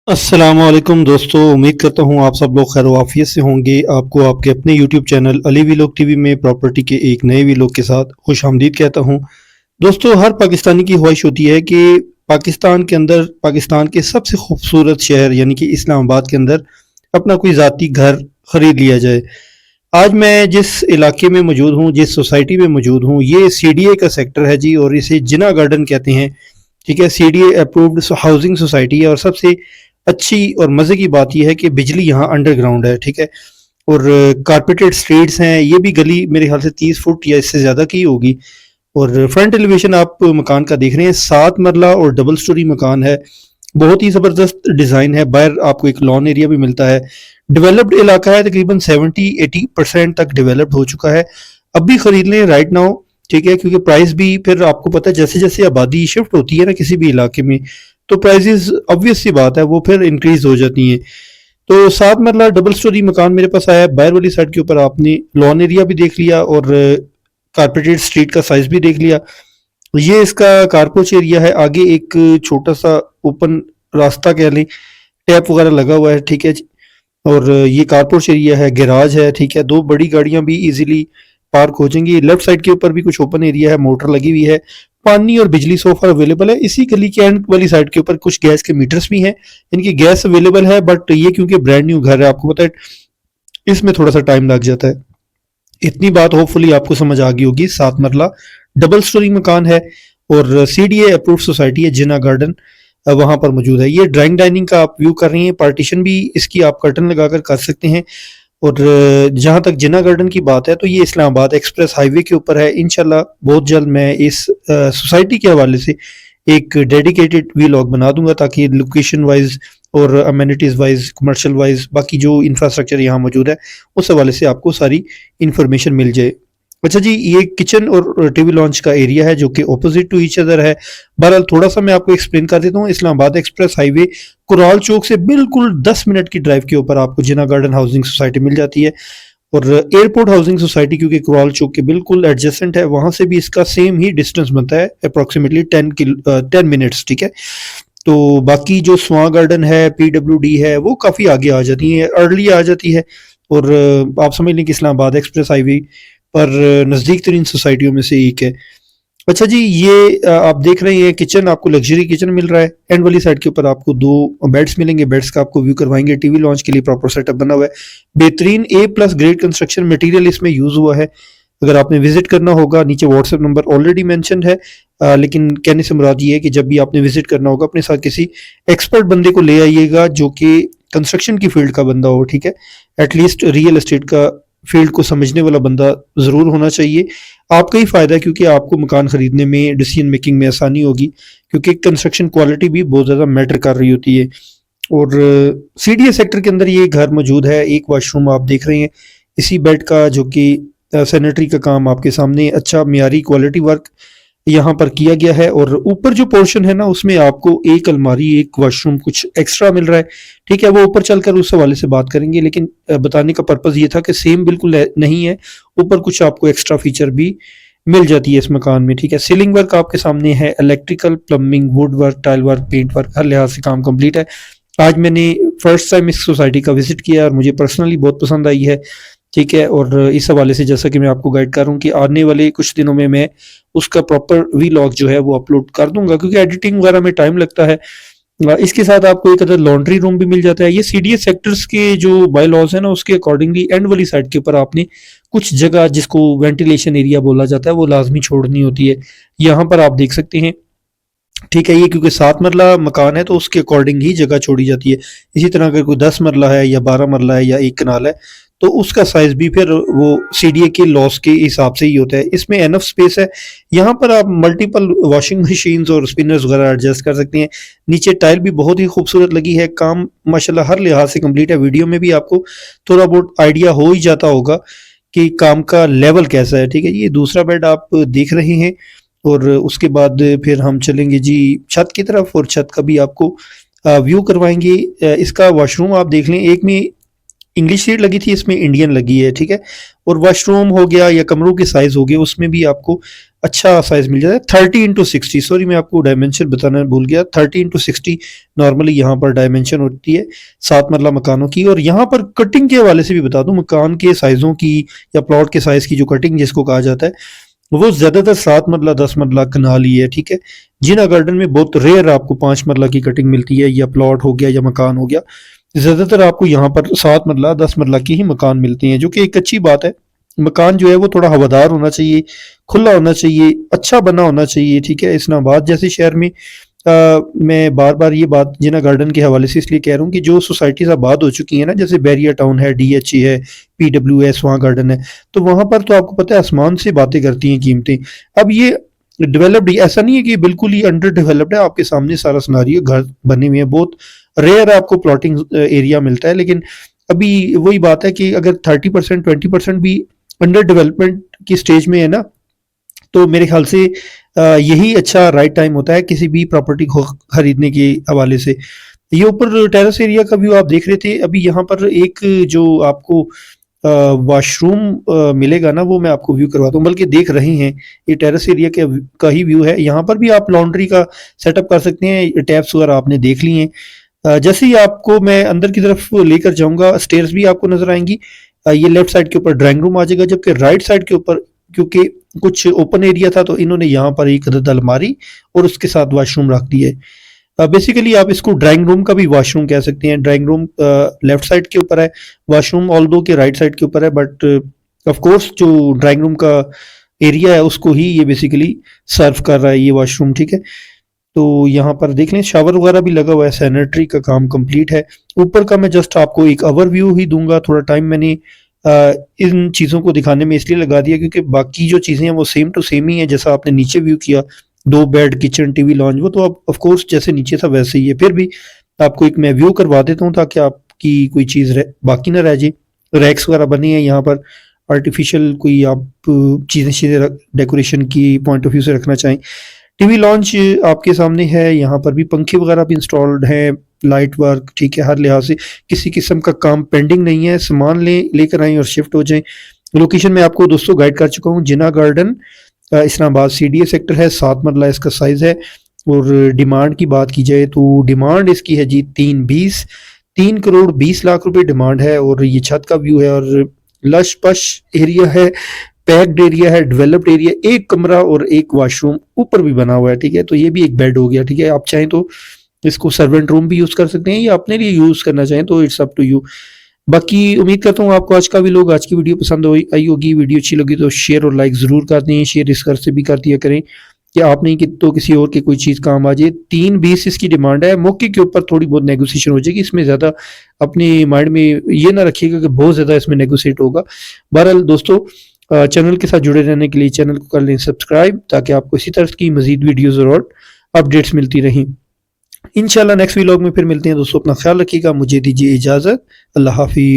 अस्सलाम वालेकुम दोस्तों, उम्मीद करता हूँ आप सब लोग खैर वाफियत से होंगे। आपको आपके अपने YouTube channel Ali vlog TV में प्रॉपर्टी के एक नए वीलॉग के साथ खुश आमदीद कहता हूँ। दोस्तों, हर पाकिस्तानी की ख्वाहिश होती है कि पाकिस्तान के अंदर पाकिस्तान के सबसे खूबसूरत शहर यानी कि इस्लामाबाद के अंदर अपना कोई ज़ाती घर खरीद लिया जाए। आज मैं जिस इलाके में मौजूद हूँ, जिस सोसाइटी में मौजूद हूँ, ये सीडीए का सेक्टर है जी, और इसे जिना गार्डन कहते हैं। ठीक है, सीडीए अप्रूव्ड हाउसिंग सोसाइटी है और सबसे अच्छी और मज़े की बात यह है कि बिजली यहाँ अंडरग्राउंड है। ठीक है, और कारपेटेड स्ट्रीट्स हैं। ये भी गली मेरे ख्याल से 30 फुट या इससे ज़्यादा की होगी। और फ्रंट एलिवेशन आप मकान का देख रहे हैं, 7 मरला और डबल स्टोरी मकान है। बहुत ही ज़बरदस्त डिज़ाइन है। बाहर आपको एक लॉन एरिया भी मिलता है। डेवलप्ड इलाका है, तकरीबन 70-80% तक डेवलप्ड हो चुका है। अब भी खरीद लें राइट नाउ। ठीक है, क्योंकि प्राइस भी फिर आपको पता है जैसे जैसे आबादी शिफ्ट होती है ना किसी भी इलाके में, तो प्राइसेस ऑब्वियस सी बात है वो फिर इंक्रीज हो जाती हैं। तो 7 मरला डबल स्टोरी मकान मेरे पास आया है। बाहर वाली साइड के ऊपर आपने लॉन एरिया भी देख लिया और कारपेटेड स्ट्रीट का साइज भी देख लिया। ये इसका कारपोच एरिया है। आगे एक छोटा सा ओपन रास्ता कह लें, टैप वगैरह लगा हुआ है। ठीक है जी। और ये कारपोर्च एरिया है, गैराज है। ठीक है, दो बड़ी गाड़ियां भी इजीली पार्क हो जाएंगी। लेफ्ट साइड के ऊपर भी कुछ ओपन एरिया है, मोटर लगी हुई है। पानी और बिजली सो फार अवेलेबल है। इसी गली के एंड वाली साइड के ऊपर कुछ गैस के मीटर्स भी हैं। इनकी गैस अवेलेबल है, बट ये क्योंकि ब्रांड न्यू घर है, आपको पता है इसमें थोड़ा सा टाइम लग जाता है। इतनी बात होपफुली आपको समझ आ गई होगी। 7 मरला डबल स्टोरी मकान है और सीडीए अप्रूव्ड सोसाइटी है जिना गार्डन, वहां पर मौजूद है। ये ड्राइंग डाइनिंग का आप व्यू कर रही हैं। पार्टीशन भी इसकी आप कर्टन लगाकर कर सकते हैं। और जहां तक जिना गार्डन की बात है तो ये इस्लामाबाद एक्सप्रेस हाईवे के ऊपर है। इंशाल्लाह बहुत जल्द मैं इस सोसाइटी के हवाले से एक डेडिकेटेड व्लॉग बना दूंगा, ताकि लोकेशन वाइज और अमेनिटीज वाइज, कमर्शियल वाइज, बाकी जो इंफ्रास्ट्रक्चर यहाँ मौजूद है उस हवाले से आपको सारी इंफॉर्मेशन मिल जाए। अच्छा जी, ये किचन और टीवी लॉन्च का एरिया है जो कि ऑपोजिट टू ईच अदर है। बहरहाल थोड़ा सा मैं आपको एक्सप्लेन कर देता हूँ। इस्लामाबाद एक्सप्रेस हाईवे कुराल चौक से बिल्कुल 10 मिनट की ड्राइव के ऊपर आपको जिना गार्डन हाउसिंग सोसाइटी मिल जाती है। और एयरपोर्ट हाउसिंग सोसाइटी क्योंकि कुराल चौक के बिल्कुल एडजेसेंट है, वहां से भी इसका सेम ही डिस्टेंस बनता है, अप्रोक्सीमेटली 10 मिनट्स। ठीक है, तो बाकी जो स्वां गार्डन है, पीडब्ल्यूडी है, वो काफ़ी आगे आ जाती है, अर्ली आ जाती है। और आप समझ लें कि इस्लामाबाद एक्सप्रेस हाईवे पर नज़दीक तरीन सोसाइटियों में से एक है। अच्छा जी, ये आप देख रहे हैं किचन, आपको लग्जरी किचन मिल रहा है। एंड वाली साइड के ऊपर आपको दो बेड्स मिलेंगे। बेड्स का आपको व्यू करवाएंगे। टीवी लॉन्च के लिए प्रॉपर सेटअप बना हुआ है। बेहतरीन A+ ग्रेड कंस्ट्रक्शन मटेरियल इसमें यूज हुआ है। अगर आपने विजिट करना होगा, नीचे व्हाट्सएप नंबर ऑलरेडी मेंशन्ड है। लेकिन कहने से मुराद ये है कि जब भी आपने विजिट करना होगा अपने साथ किसी एक्सपर्ट बंदे को ले आइएगा जो कि कंस्ट्रक्शन की फील्ड का बंदा हो। ठीक है, एटलीस्ट रियल एस्टेट का फील्ड को समझने वाला बंदा ज़रूर होना चाहिए। आपका ही फ़ायदा है क्योंकि आपको मकान ख़रीदने में, डिसीजन मेकिंग में आसानी होगी, क्योंकि कंस्ट्रक्शन क्वालिटी भी बहुत ज़्यादा मैटर कर रही होती है। और सीडीए सेक्टर के अंदर ये घर मौजूद है। एक वॉशरूम आप देख रहे हैं इसी बेड का, जो कि सैनिटरी का काम आपके सामने अच्छा मियारी क्वालिटी वर्क यहाँ पर किया गया है। और ऊपर जो पोर्शन है ना, उसमें आपको एक अलमारी, एक वॉशरूम कुछ एक्स्ट्रा मिल रहा है। ठीक है, वो ऊपर चलकर उस हवाले से बात करेंगे, लेकिन बताने का पर्पज़ ये था कि सेम बिल्कुल नहीं है, ऊपर कुछ आपको एक्स्ट्रा फीचर भी मिल जाती है इस मकान में। ठीक है, सीलिंग वर्क आपके सामने है, electrical, plumbing, wood work, tile work, paint work, हर लिहाज से काम कंप्लीट है। आज मैंने फर्स्ट टाइम इस सोसाइटी का विजिट किया और मुझे पर्सनली बहुत पसंद आई है। ठीक है, और इस हवाले से जैसा कि मैं आपको गाइड कर रहा हूँ कि आने वाले कुछ दिनों में मैं उसका प्रॉपर वीलॉग जो है वो अपलोड कर दूंगा, क्योंकि एडिटिंग वगैरह में टाइम लगता है। इसके साथ आपको एक अदर लॉन्ड्री रूम भी मिल जाता है। ये सीडीएस सेक्टर्स के जो बाय लॉज है ना, उसके अकॉर्डिंगली एंड वाली साइड के ऊपर आपने कुछ जगह जिसको वेंटिलेशन एरिया बोला जाता है वो लाजमी छोड़नी होती है। यहाँ पर आप देख सकते हैं। ठीक है, ये क्योंकि 7 मरला मकान है तो उसके अकॉर्डिंग ही जगह छोड़ी जाती है। इसी तरह अगर कोई 10 मरला है या 12 मरला है या 1 कनाल है, तो उसका साइज भी फिर वो सीडीए के लॉस के हिसाब से ही होता है। इसमें एनफ स्पेस है। यहाँ पर आप मल्टीपल वॉशिंग मशीन्स और स्पिनर्स वगैरह एडजस्ट कर सकते हैं। नीचे टाइल भी बहुत ही खूबसूरत लगी है। काम माशाल्लाह हर लिहाज से कंप्लीट है। वीडियो में भी आपको थोड़ा बहुत आइडिया हो ही जाता होगा कि काम का लेवल कैसा है। ठीक है, ये दूसरा बेड आप देख रहे हैं। और उसके बाद फिर हम चलेंगे जी छत की तरफ, और छत का भी आपको व्यू करवाएंगे। इसका वॉशरूम आप देख लें, एक में इंग्लिश सीट लगी थी, इसमें इंडियन लगी है, ठीक है। और वॉशरूम हो गया या कमरों के साइज हो गए, उसमें भी आपको अच्छा साइज मिल जाता है। 30x60, सॉरी मैं आपको डायमेंशन बताना भूल गया। 30x60 नॉर्मली यहाँ पर डायमेंशन होती है 7 मरला मकानों की। और यहाँ पर कटिंग के हवाले से भी बता दूं, मकान के साइजों की या प्लॉट के साइज की जो कटिंग जिसको कहा जाता है, वो ज्यादातर 7 मरला 10 मरला कनाल ही है, ठीक है। जिना गार्डन में बहुत रेयर आपको 5 मरला की कटिंग मिलती है, या प्लॉट हो गया या मकान हो गया। ज्यादातर आपको यहाँ पर 7 मरला 10 मरला की ही मकान मिलती हैं, जो कि एक अच्छी बात है। मकान जो है वो थोड़ा हवादार होना चाहिए, खुला होना चाहिए, अच्छा बना होना चाहिए, ठीक है। इस्लामाबाद जैसे शहर में मैं बार बार ये बात जिना गार्डन के हवाले से इसलिए कह रहा हूँ कि जो सोसाइटीज आबाद हो चुकी हैं ना, जैसे बैरिया टाउन है, DHE है, PWS वहाँ गार्डन है, तो वहाँ पर तो आपको पता है आसमान से बातें करती हैं कीमतें। अब ये डेवलप्ड, ऐसा नहीं है कि बिल्कुल ही अंडर डेवलप्ड है, आपके सामने सारा सिनारियो घर बने हुए हैं। बहुत रेयर आपको प्लॉटिंग एरिया मिलता है, लेकिन अभी वही बात है कि अगर 30% 20% भी अंडर डेवलपमेंट की स्टेज में है ना, तो मेरे ख्याल से यही अच्छा राइट टाइम होता है किसी भी प्रॉपर्टी को खरीदने के हवाले से। ये ऊपर टेरेस एरिया का व्यू आप देख रहे थे। अभी यहाँ पर एक जो आपको वॉशरूम मिलेगा ना, वो मैं आपको व्यू करवाता हूँ, बल्कि देख रहे हैं, ये टेरेस एरिया का ही व्यू है। यहाँ पर भी आप लॉन्ड्री का सेटअप कर सकते हैं, टैप्स वगैरह आपने देख लिए हैं। जैसे ही आपको मैं अंदर की तरफ लेकर जाऊंगा, स्टेयर्स भी आपको नजर आएंगी। ये लेफ्ट साइड के ऊपर ड्राइंग रूम आ जाएगा, जबकि राइट साइड के ऊपर क्योंकि कुछ ओपन एरिया था, तो इन्होंने यहाँ पर एक अदद अलमारी और उसके साथ वॉशरूम रख दिया है। बेसिकली आप इसको ड्राइंग रूम का भी वॉशरूम कह सकते हैं। ड्राइंग रूम लेफ्ट साइड के ऊपर है, वॉशरूम ऑल दो के राइट साइड के ऊपर है, बट ऑफ कोर्स जो ड्राइंग रूम का एरिया है उसको ही ये बेसिकली सर्व कर रहा है ये वॉशरूम, ठीक है। तो यहाँ पर देख लें, शावर वगैरह भी लगा हुआ है, सैनिटरी का काम कंप्लीट है। ऊपर का मैं जस्ट आपको एक ओवरव्यू ही दूंगा, थोड़ा टाइम मैंने इन चीज़ों को दिखाने में इसलिए लगा दिया क्योंकि बाकी जो चीज़ें हैं वो सेम टू सेम ही है। जैसा आपने नीचे व्यू किया, 2 बेड, किचन, टीवी लॉन्च, वो तो आप ऑफ कोर्स जैसे नीचे था वैसे ही है। फिर भी आपको एक मैं व्यू करवा देता हूँ ताकि आपकी कोई चीज़ बाकी ना रह जाए। रैक्स वगैरह बनी है यहाँ पर, आर्टिफिशियल कोई आप चीज़ें डेकोरेशन की पॉइंट ऑफ व्यू से रखना चाहें। टीवी लॉन्च आपके सामने है, यहाँ पर भी पंखे वगैरह भी इंस्टॉल्ड हैं, लाइट वर्क, ठीक है। हर लिहाज से किसी किस्म का काम पेंडिंग नहीं है। सामान लेकर आएं और शिफ्ट हो जाएं। लोकेशन में आपको दोस्तों गाइड कर चुका हूँ, जिना गार्डन इस्लामाबाद CDA सेक्टर है, 7 मरला इसका साइज है। और डिमांड की बात की जाए तो डिमांड इसकी है जी 3 करोड़ 20 लाख रुपए डिमांड है। और ये छत का व्यू है, और लश पश एरिया है, पैक्ड एरिया है, डेवलप्ड एरिया, एक कमरा और एक वॉशरूम ऊपर भी बना हुआ है, ठीक है। तो ये भी एक बेड हो गया, ठीक है। आप चाहें तो इसको सर्वेंट रूम भी यूज कर सकते हैं, या अपने लिए यूज करना चाहें तो इट्स अप टू यू। बाकी उम्मीद करता हूँ आपको आज की वीडियो पसंद आई होगी। वीडियो अच्छी लगी तो शेयर और लाइक जरूर कर दें। शेयर इस घर से भी कर दिया करें कि आप नहीं कि तो किसी और की कोई चीज़ काम आ जाए। 320 इसकी डिमांड है, मौके के ऊपर थोड़ी बहुत नेगोशिएशन हो जाएगी। इसमें ज़्यादा अपने माइंड में ये ना रखिएगा कि बहुत ज़्यादा इसमें नेगोशिएट होगा। बहरहाल दोस्तों, चैनल के साथ जुड़े रहने के लिए चैनल को कर लें सब्सक्राइब, ताकि आपको इसी तरह की मजीद वीडियोज़ और अपडेट्स मिलती रहें। इंशाल्लाह नेक्स्ट व्लॉग में फिर मिलते हैं दोस्तों। अपना ख्याल रखिएगा, मुझे दीजिए इजाज़त। अल्लाह हाफिज़।